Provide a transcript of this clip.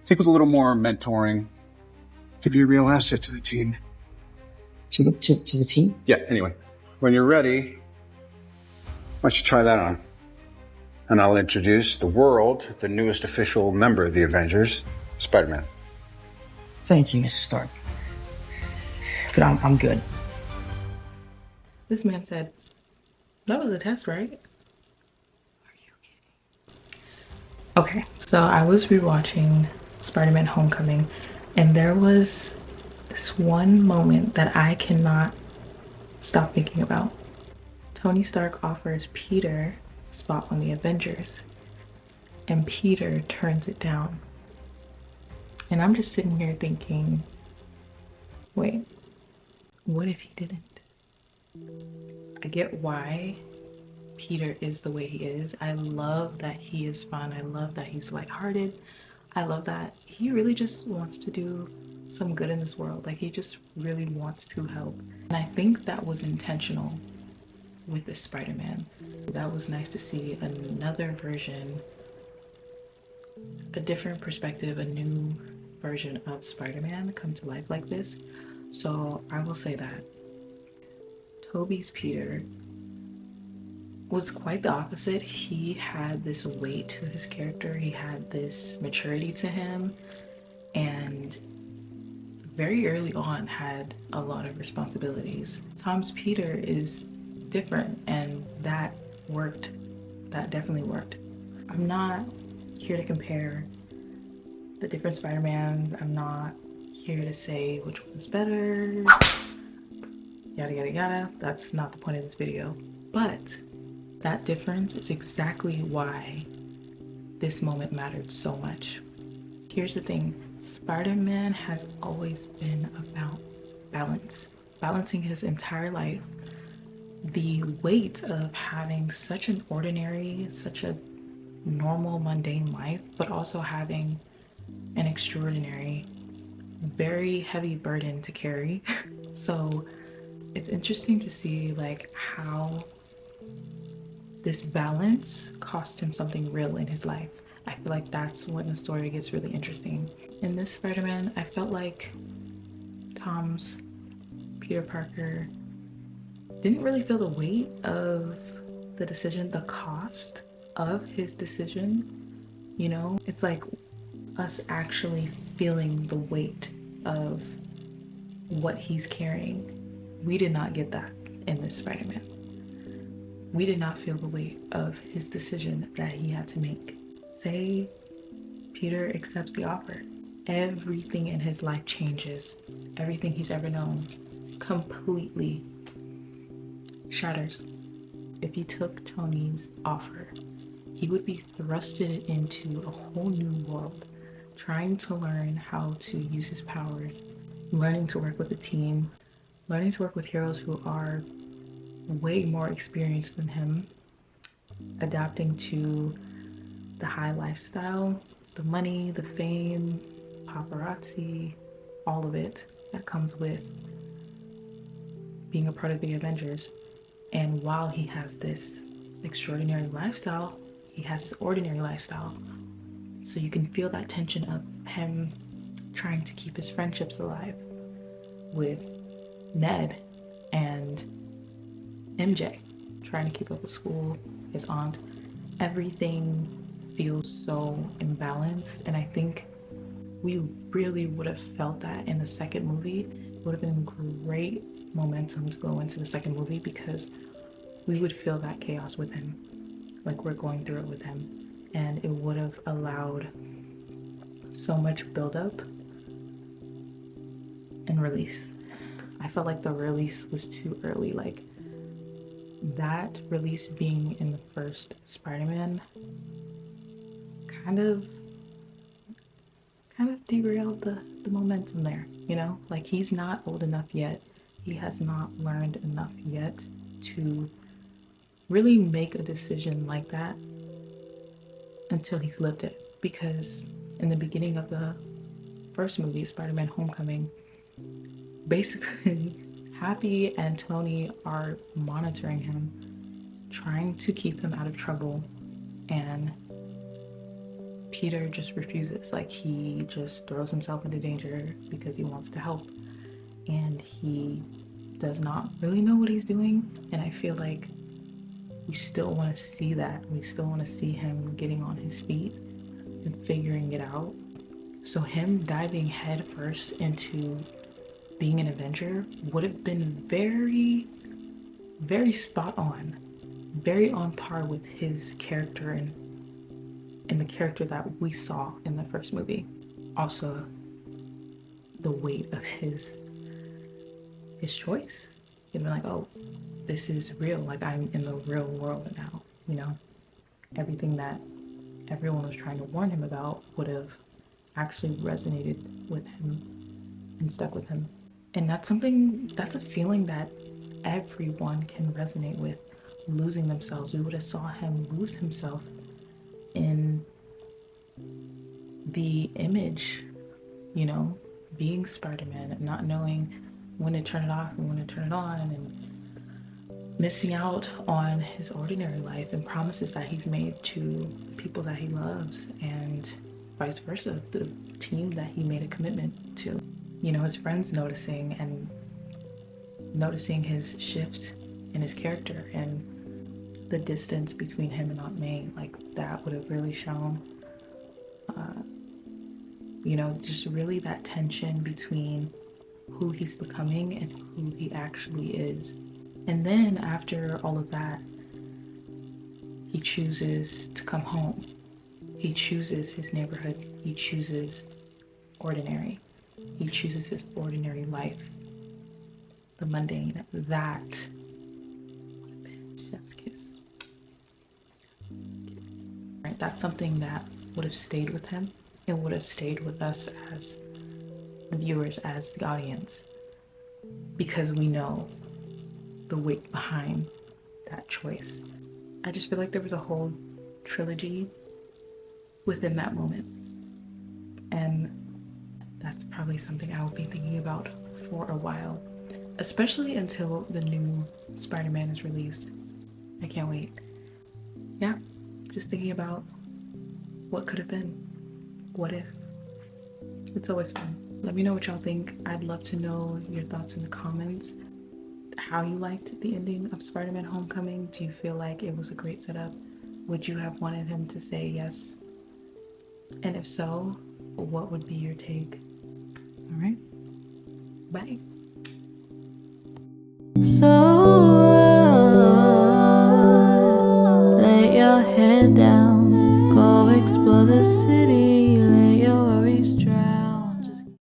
think with a little more mentoring, could be a real asset to the team. To the team? Yeah, anyway. When you're ready, why don't you try that on? And I'll introduce the world, the newest official member of the Avengers, Spider-Man. Thank you, Mr. Stark. But I'm good. This man said, that was a test, right? Are you kidding? Okay, so I was rewatching Spider-Man Homecoming, and there was this one moment that I cannot stop thinking about. Tony Stark offers Peter a spot on the Avengers, and Peter turns it down. And I'm just sitting here thinking, wait, what if he didn't? I get why Peter is the way he is. I love that he is fun. I love that he's lighthearted. I love that he really just wants to do some good in this world. Like, he just really wants to help. And I think that was intentional with this Spider-Man. That was nice to see another version, a different perspective, a new version of Spider-Man come to life like this. So I will say that Tobey's Peter was quite the opposite. He had this weight to his character. He had this maturity to him, and very early on had a lot of responsibilities. Tom's Peter is different, and that worked. That definitely worked. I'm not here to compare the different Spider-Mans. I'm not here to say which one's better. Yada yada yada. That's not the point of this video. But that difference is exactly why this moment mattered so much. Here's the thing. Spider-Man has always been about balance. Balancing his entire life. The weight of having such an ordinary, such a normal, mundane life, but also having an extraordinary, very heavy burden to carry. So it's interesting to see like how this balance cost him something real in his life. I feel like that's when the story gets really interesting. In this Spider-Man, I felt like Tom's Peter Parker didn't really feel the weight of the decision, the cost of his decision. You know, it's like us actually feeling the weight of what he's carrying. We did not get that in this Spider-Man. We did not feel the weight of his decision that he had to make. Say Peter accepts the offer. Everything in his life changes. Everything he's ever known completely shatters. If he took Tony's offer, he would be thrusted into a whole new world, trying to learn how to use his powers, learning to work with a team, learning to work with heroes who are way more experienced than him, adapting to the high lifestyle, the money, the fame, paparazzi, all of it that comes with being a part of the Avengers. And while he has this extraordinary lifestyle, he has this ordinary lifestyle. So you can feel that tension of him trying to keep his friendships alive with Ned and MJ, trying to keep up with school, his aunt. Everything feels so imbalanced, and I think we really would have felt that in the second movie. It would have been great momentum to go into the second movie because we would feel that chaos with him, like we're going through it with him, and it would have allowed so much buildup and release. I felt like the release was too early. Like, that release being in the first Spider-Man kind of derailed the momentum there, you know? Like, he's not old enough yet. He has not learned enough yet to really make a decision like that until he's lived it. Because in the beginning of the first movie, Spider-Man Homecoming, basically Happy and Tony are monitoring him, trying to keep him out of trouble, and Peter just refuses. Like, he just throws himself into danger because he wants to help, and he does not really know what he's doing. And I feel like we still want to see that. We still want to see him getting on his feet and figuring it out. So him diving head first into being an Avenger would have been very, very spot on, very on par with his character and the character that we saw in the first movie. Also, the weight of his choice. He'd been like, oh, this is real. Like, I'm in the real world now, you know? Everything that everyone was trying to warn him about would have actually resonated with him and stuck with him. And that's a feeling that everyone can resonate with, losing themselves. We would have saw him lose himself in the image, you know, being Spider-Man and not knowing when to turn it off and when to turn it on, and missing out on his ordinary life and promises that he's made to people that he loves, and vice versa, the team that he made a commitment to. You know, his friends noticing his shift in his character and the distance between him and Aunt May. Like, that would have really shown, you know, just really that tension between who he's becoming and who he actually is. And then after all of that, he chooses to come home. He chooses his neighborhood. He chooses ordinary. He chooses his ordinary life. The mundane. That would have been chef's kiss. Right? That's something that would have stayed with him. It would have stayed with us as the viewers, as the audience, because we know the weight behind that choice. I just feel like there was a whole trilogy within that moment, and that's probably something I will be thinking about for a while, especially until the new Spider-Man is released. I can't wait. Yeah, just thinking about what could have been, what if. It's always fun. Let me know what y'all think. I'd love to know your thoughts in the comments. How you liked the ending of Spider-Man Homecoming. Do you feel like it was a great setup? Would you have wanted him to say yes? And if so, what would be your take? All right, bye. So lay your head down.